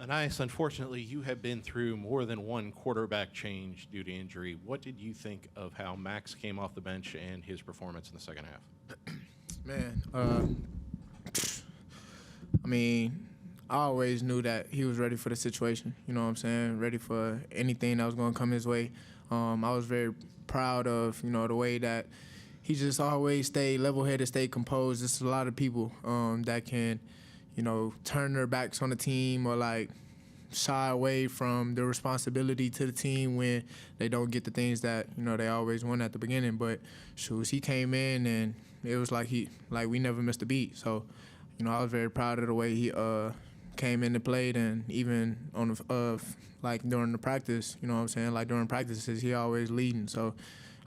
Ainias, unfortunately, you have been through more than one quarterback change due to injury. What did you think of how Max came off the bench and his performance in the second half? Man, I mean, I always knew that he was ready for the situation. You know what I'm saying? Ready for anything that was going to come his way. I was very proud of, the way that he just always stayed level-headed, stayed composed. There's a lot of people that can, turn their backs on the team or, shy away from the responsibility to the team when they don't get the things that, they always want at the beginning. But, shoot, he came in and it was like we never missed a beat. So, I was very proud of the way he came in and played, and even on during the practice, during practices, he always leading. So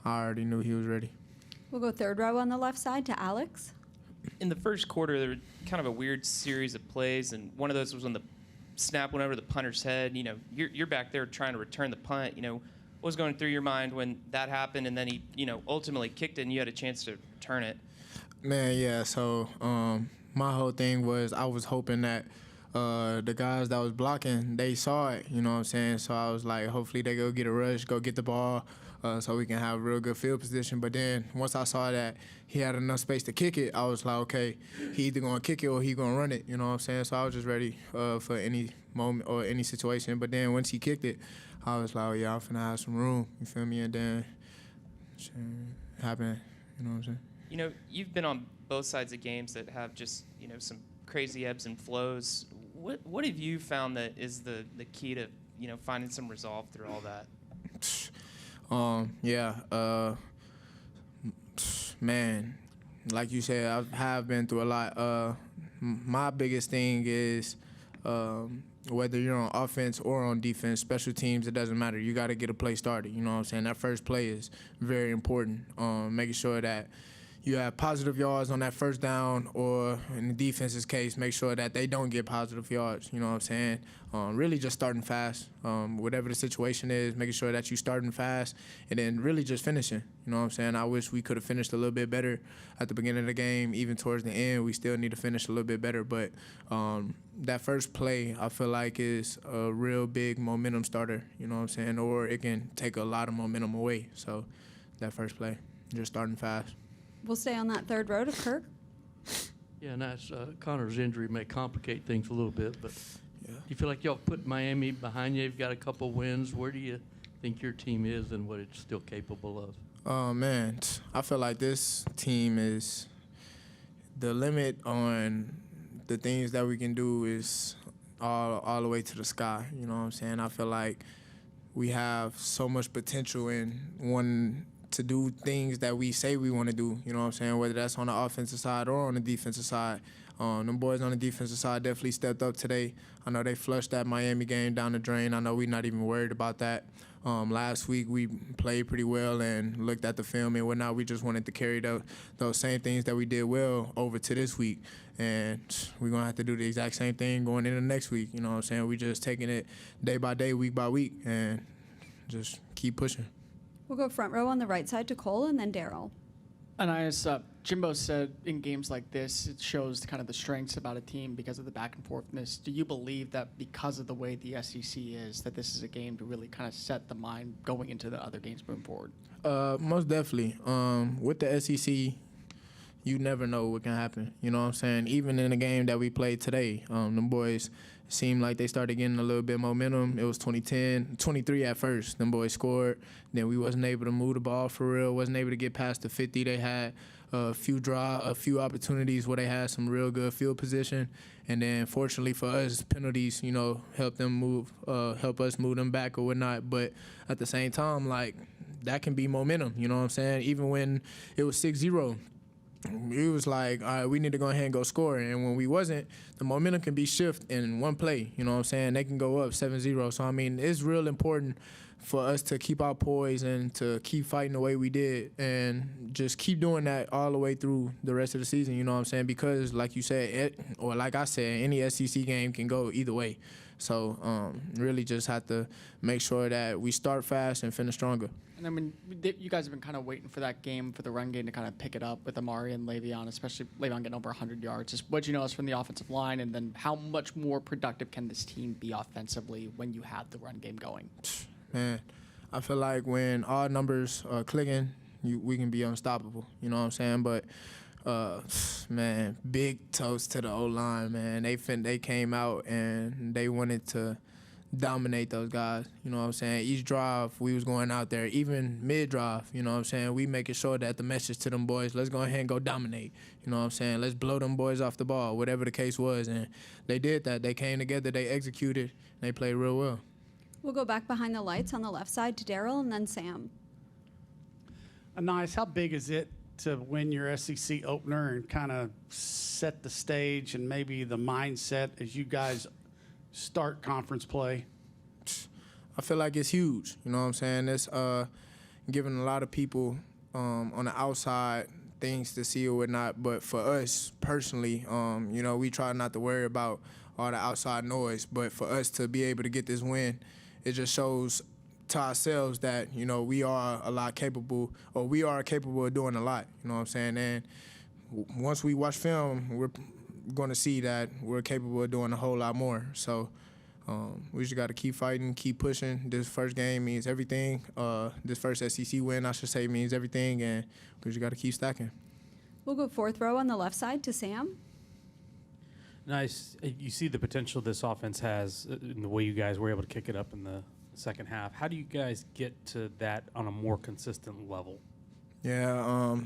I already knew he was ready. We'll go third row on the left side to Alex. In the first quarter, there was kind of a weird series of plays, and one of those was when the snap went over the punter's head. You're back there trying to return the punt. What was going through your mind when that happened, and then he, ultimately kicked it, and you had a chance to return it? Man, yeah. So my whole thing was I was hoping that the guys that was blocking, they saw it, you know what I'm saying? So I was like, hopefully they go get a rush, go get the ball, so we can have real good field position. But then once I saw that he had enough space to kick it, I was like, okay, he either going to kick it or he going to run it, you know what I'm saying? So I was just ready for any moment or any situation. But then once he kicked it, I was like, oh, yeah, I'm finna have some room, you feel me? And then shit happened, you know what I'm saying? You've been on both sides of games that have just, some crazy ebbs and flows. What have you found that is the key to, finding some resolve through all that? Man, like you said, I have been through a lot. My biggest thing is whether you're on offense or on defense, special teams, it doesn't matter. You got to get a play started, you know what I'm saying? That first play is very important, making sure that you have positive yards on that first down, or in the defense's case, make sure that they don't get positive yards, you know what I'm saying? Really just starting fast, whatever the situation is, making sure that you starting fast, and then really just finishing, you know what I'm saying? I wish we could have finished a little bit better at the beginning of the game. Even towards the end, we still need to finish a little bit better, but that first play, I feel like, is a real big momentum starter, you know what I'm saying? Or it can take a lot of momentum away. So that first play, just starting fast. We'll stay on that third row to Kirk. Yeah, and that's Connor's injury may complicate things a little bit, but yeah. You feel like y'all put Miami behind you. You've got a couple wins. Where do you think your team is and what it's still capable of? Oh, man, I feel like this team is the limit on the things that we can do is all the way to the sky. You know what I'm saying? I feel like we have so much potential in one to do things that we say we want to do, you know what I'm saying, whether that's on the offensive side or on the defensive side. Them boys on the defensive side definitely stepped up today. I know they flushed that Miami game down the drain. I know we're not even worried about that. Last week we played pretty well and looked at the film and whatnot. We just wanted to carry those same things that we did well over to this week. And we're going to have to do the exact same thing going into next week, you know what I'm saying? We just taking it day by day, week by week, and just keep pushing. We'll go front row on the right side to Cole and then Daryl. Ainias, Jimbo said in games like this, it shows kind of the strengths about a team because of the back and forthness. Do you believe that because of the way the SEC is, that this is a game to really kind of set the mind going into the other games moving forward? Most definitely. With the SEC, you never know what can happen. You know what I'm saying? Even in the game that we played today, them boys seemed like they started getting a little bit of momentum. It was 23 at first. Them boys scored. Then we wasn't able to move the ball for real. Wasn't able to get past the 50. They had a few opportunities where they had some real good field position. And then fortunately for us, penalties, help us move them back or whatnot. But at the same time, that can be momentum, you know what I'm saying? Even when it was 6-0. It was like, all right, we need to go ahead and go score. And when we wasn't, the momentum can be shift in one play. You know what I'm saying? They can go up 7-0. So, I mean, it's real important for us to keep our poise and to keep fighting the way we did and just keep doing that all the way through the rest of the season, you know what I'm saying? Because like you said, or like I said, any SEC game can go either way. So really just have to make sure that we start fast and finish stronger. And I mean, you guys have been kind of waiting for that game, for the run game to kind of pick it up with Amari and Le'Veon, especially Le'Veon getting over 100 yards. Just what you notice from the offensive line, and then how much more productive can this team be offensively when you have the run game going? Man, I feel like when all numbers are clicking, we can be unstoppable. You know what I'm saying? But man, big toast to the O-line, man. They came out and they wanted to dominate those guys. You know what I'm saying? Each drive, we was going out there, even mid-drive, you know what I'm saying? We making sure that the message to them boys, let's go ahead and go dominate. You know what I'm saying? Let's blow them boys off the ball, whatever the case was. And they did that. They came together, they executed, and they played real well. We'll go back behind the lights on the left side to Daryl and then Sam. Ainias, how big is it to win your SEC opener and kind of set the stage and maybe the mindset as you guys start conference play? I feel like it's huge. You know what I'm saying? It's giving a lot of people on the outside things to see or whatnot. But for us personally, you know, we try not to worry about all the outside noise. But for us to be able to get this win, it just shows to ourselves that, you know, we are a lot capable, or we are capable of doing a lot. You know what I'm saying? And once we watch film, we're going to see that we're capable of doing a whole lot more. So we just got to keep fighting, keep pushing. This first game means everything. This first SEC win, I should say, means everything, and we just got to keep stacking. We'll go fourth row on the left side to Sam. Nice. You see the potential this offense has in the way you guys were able to kick it up in the second half. How do you guys get to that on a more consistent level? Yeah,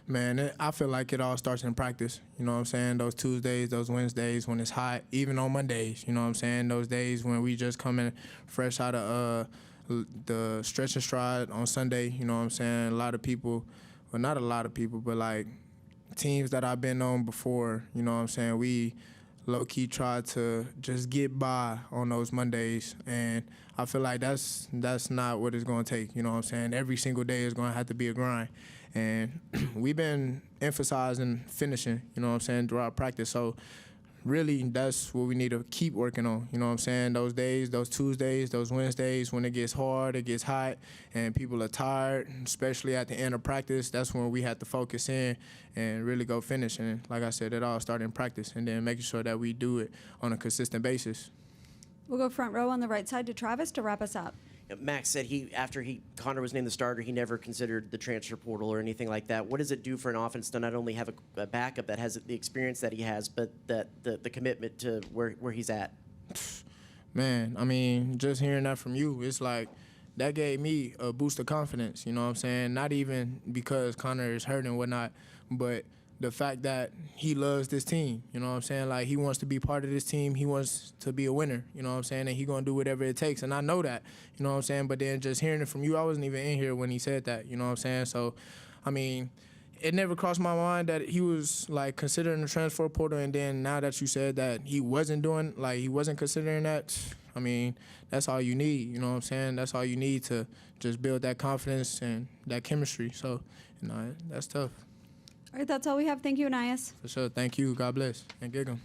man, I feel like it all starts in practice. You know what I'm saying? Those Tuesdays, those Wednesdays when it's hot, even on Mondays, you know what I'm saying? Those days when we just coming fresh out of the stretch and stride on Sunday, you know what I'm saying? A lot of people, well, not a lot of people, but like teams that I've been on before, you know what I'm saying? We low-key try to just get by on those Mondays, and I feel like that's not what it's going to take, you know what I'm saying? Every single day is going to have to be a grind. And we've been emphasizing finishing, you know what I'm saying, throughout practice. So really that's what we need to keep working on, you know what I'm saying? Those days, those Tuesdays, those Wednesdays, when it gets hard, it gets hot, and people are tired, especially at the end of practice, that's when we have to focus in and really go finish. And like I said, it all started in practice, and then making sure that we do it on a consistent basis. We'll go front row on the right side to Travis to wrap us up. Max said Connor was named the starter, he never considered the transfer portal or anything like that. What does it do for an offense to not only have a backup that has the experience that he has, but that the commitment to where he's at? Man, I mean, just hearing that from you, it's like that gave me a boost of confidence, you know what I'm saying? Not even because Connor is hurt and whatnot, but the fact that he loves this team, you know what I'm saying? Like, he wants to be part of this team. He wants to be a winner, you know what I'm saying? And he's going to do whatever it takes. And I know that, you know what I'm saying? But then just hearing it from you, I wasn't even in here when he said that, you know what I'm saying? So, I mean, it never crossed my mind that he was, like, considering the transfer portal. And then now that you said that he wasn't considering that, I mean, that's all you need, you know what I'm saying? That's all you need to just build that confidence and that chemistry. So, you know, that's tough. All right, that's all we have. Thank you, Ainias. For sure. Thank you. God bless. And gig 'em.